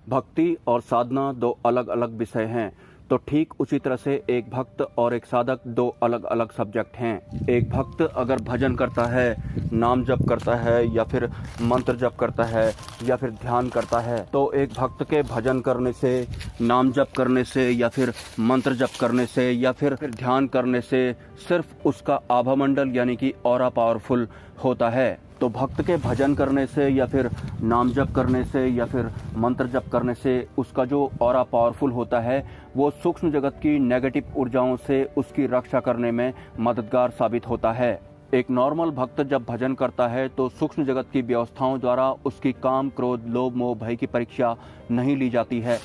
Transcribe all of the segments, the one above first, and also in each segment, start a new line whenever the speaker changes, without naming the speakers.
भक्ति और साधना दो अलग अलग विषय हैं, तो ठीक उसी तरह से एक भक्त और एक साधक दो अलग अलग सब्जेक्ट हैं। एक भक्त अगर भजन करता है, नाम जप करता है या फिर मंत्र जप करता है या फिर ध्यान करता है, तो एक भक्त के भजन करने से, नाम जप करने से या फिर मंत्र जप करने से या फिर ध्यान करने से सिर्फ उसका आभामंडल यानी कि ऑरा पावरफुल होता है। तो भक्त के भजन करने से या फिर नाम जप करने से या फिर मंत्र जप करने से उसका जो ऑरा पावरफुल होता है वो सूक्ष्म जगत की नेगेटिव ऊर्जाओं से उसकी रक्षा करने में मददगार साबित होता है। एक नॉर्मल भक्त जब भजन करता है तो सूक्ष्म जगत की व्यवस्थाओं द्वारा उसकी काम, क्रोध, लोभ, मोह, भय की परीक्षा नहीं ली जाती है।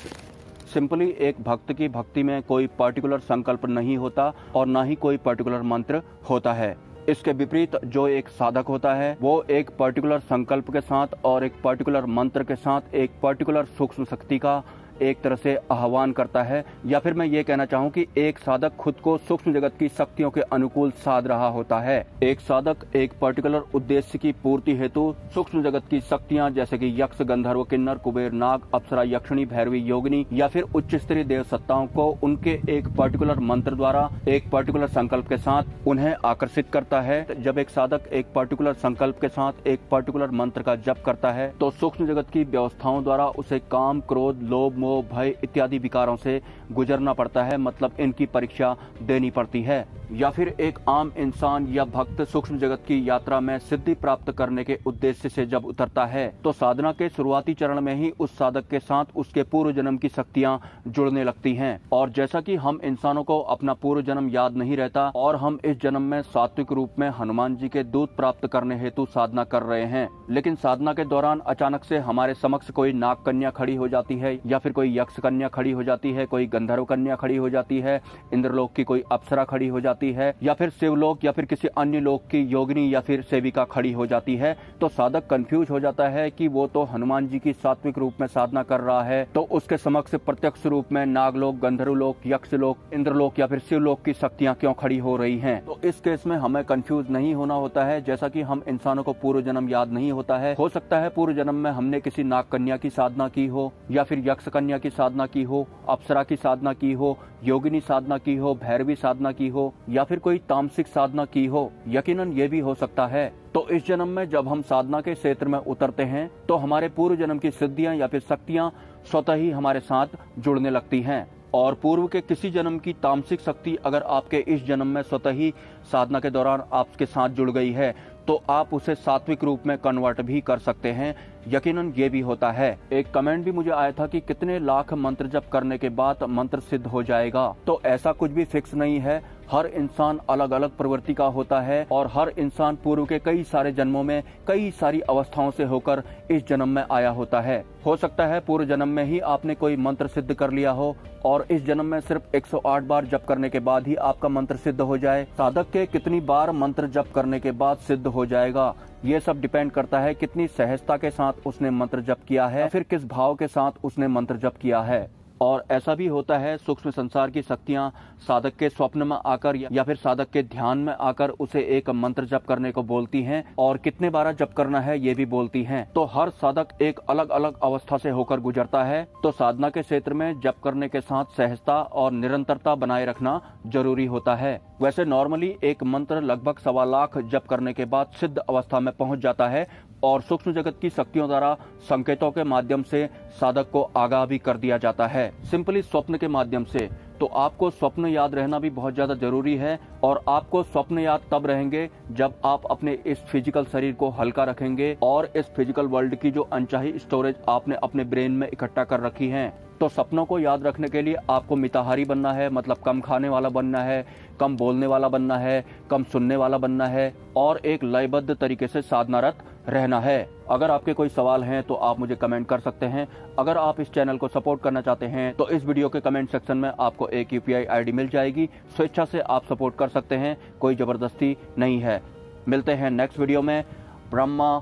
सिंपली एक भक्त की भक्ति में कोई पर्टिकुलर संकल्प नहीं होता और ना ही कोई पर्टिकुलर मंत्र होता है। इसके विपरीत जो एक साधक होता है वो एक पर्टिकुलर संकल्प के साथ और एक पर्टिकुलर मंत्र के साथ एक पर्टिकुलर सूक्ष्म शक्ति का एक तरह से आह्वान करता है, या फिर मैं ये कहना चाहूँ कि एक साधक खुद को सूक्ष्म जगत की शक्तियों के अनुकूल साध रहा होता है। एक साधक एक पर्टिकुलर उद्देश्य की पूर्ति हेतु सूक्ष्म जगत की शक्तियाँ जैसे कि यक्ष, गंधर्व, किन्नर, कुबेर, नाग, अप्सरा, यक्षिणी, भैरवी, योगिनी या फिर उच्च स्तरीय देव सत्ताओं को उनके एक पर्टिकुलर मंत्र द्वारा एक पर्टिकुलर संकल्प के साथ उन्हें आकर्षित करता है। जब एक साधक एक पर्टिकुलर संकल्प के साथ एक पर्टिकुलर मंत्र का जप करता है तो सूक्ष्म जगत की व्यवस्थाओं द्वारा उसे काम, क्रोध, लोभ, भय इत्यादि विकारों से गुजरना पड़ता है, मतलब इनकी परीक्षा देनी पड़ती है। या फिर एक आम इंसान या भक्त सूक्ष्म जगत की यात्रा में सिद्धि प्राप्त करने के उद्देश्य से जब उतरता है तो साधना के शुरुआती चरण में ही उस साधक के साथ उसके पूर्व जन्म की शक्तियां जुड़ने लगती हैं। और जैसा कि हम इंसानों को अपना पूर्व जन्म याद नहीं रहता और हम इस जन्म में सात्विक रूप में हनुमान जी के दूत प्राप्त करने हेतु साधना कर रहे हैं, लेकिन साधना के दौरान अचानक से हमारे समक्ष कोई नाग कन्या खड़ी हो जाती है या फिर कोई यक्ष कन्या खड़ी हो जाती है, कोई गंधर्व कन्या खड़ी हो जाती है, इंद्रलोक की कोई अप्सरा खड़ी हो जाती है या फिर शिवलोक या फिर किसी अन्य लोक की योगिनी या फिर सेविका खड़ी हो जाती है, तो साधक कंफ्यूज हो जाता है कि वो तो हनुमान जी की सात्विक रूप में साधना कर रहा है, तो उसके समक्ष प्रत्यक्ष रूप में नागलोक, गंधर्वलोक, यक्षलोक, इंद्रलोक या फिर शिवलोक की शक्तियां क्यों खड़ी हो रही हैं। तो इस केस में हमें कंफ्यूज नहीं होना होता है। जैसा कि हम इंसानों को पूर्व जन्म याद नहीं होता है, हो सकता है पूर्व जन्म में हमने किसी नाग कन्या की साधना की हो या फिर यक्ष कन्या की साधना की हो, अप्सरा की साधना की हो, योगिनी साधना की हो, भैरवी साधना की हो या फिर कोई तामसिक साधना की हो। यकीनन ये भी हो सकता है। तो इस जन्म में जब हम साधना के क्षेत्र में उतरते हैं तो हमारे पूर्व जन्म की सिद्धियां या फिर शक्तियां स्वतः ही हमारे साथ जुड़ने लगती हैं। और पूर्व के किसी जन्म की तामसिक शक्ति अगर आपके इस जन्म में स्वतः ही साधना के दौरान आपके साथ जुड़ गई है तो आप उसे सात्विक रूप में कन्वर्ट भी कर सकते हैं। यकीनन ये भी होता है। एक कमेंट भी मुझे आया था कि कितने लाख मंत्र जप करने के बाद मंत्र सिद्ध हो जाएगा। तो ऐसा कुछ भी फिक्स नहीं है। हर इंसान अलग अलग प्रवृत्ति का होता है और हर इंसान पूर्व के कई सारे जन्मों में कई सारी अवस्थाओं से होकर इस जन्म में आया होता है। हो सकता है पूर्व जन्म में ही आपने कोई मंत्र सिद्ध कर लिया हो और इस जन्म में सिर्फ 108 बार जप करने के बाद ही आपका मंत्र सिद्ध हो जाए। साधक के कितनी बार मंत्र जप करने के बाद सिद्ध हो जाएगा, ये सब डिपेंड करता है कितनी सहजता के साथ उसने मंत्र जप किया है, फिर किस भाव के साथ उसने मंत्र जप किया है। और ऐसा भी होता है सूक्ष्म संसार की शक्तियां साधक के स्वप्न में आकर या फिर साधक के ध्यान में आकर उसे एक मंत्र जप करने को बोलती हैं और कितने बार जप करना है ये भी बोलती हैं। तो हर साधक एक अलग अलग अवस्था से होकर गुजरता है। तो साधना के क्षेत्र में जप करने के साथ सहजता और निरंतरता बनाए रखना जरूरी होता है। वैसे नॉर्मली एक मंत्र लगभग 1.25 लाख जप करने के बाद सिद्ध अवस्था में पहुंच जाता है और सूक्ष्म जगत की शक्तियों द्वारा संकेतों के माध्यम से साधक को आगाह भी कर दिया जाता है, सिंपली स्वप्न के माध्यम से। तो आपको स्वप्न याद रहना भी बहुत ज्यादा जरूरी है और आपको स्वप्न याद तब रहेंगे जब आप अपने इस फिजिकल शरीर को हल्का रखेंगे और इस फिजिकल वर्ल्ड की जो अनचाही स्टोरेज आपने अपने ब्रेन में इकट्ठा कर रखी है। तो सपनों को याद रखने के लिए आपको मिताहारी बनना है, मतलब कम खाने वाला बनना है, कम बोलने वाला बनना है, कम सुनने वाला बनना है और एक लयबद्ध तरीके से साधनारत रहना है। अगर आपके कोई सवाल हैं तो आप मुझे कमेंट कर सकते हैं। अगर आप इस चैनल को सपोर्ट करना चाहते हैं तो इस वीडियो के कमेंट सेक्शन में आपको एक UPI ID मिल जाएगी। स्वेच्छा से आप सपोर्ट कर सकते हैं, कोई जबरदस्ती नहीं है। मिलते हैं नेक्स्ट वीडियो में। ब्रह्मा,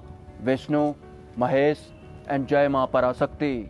विष्णु, महेश एंड जय मां पराशक्ति।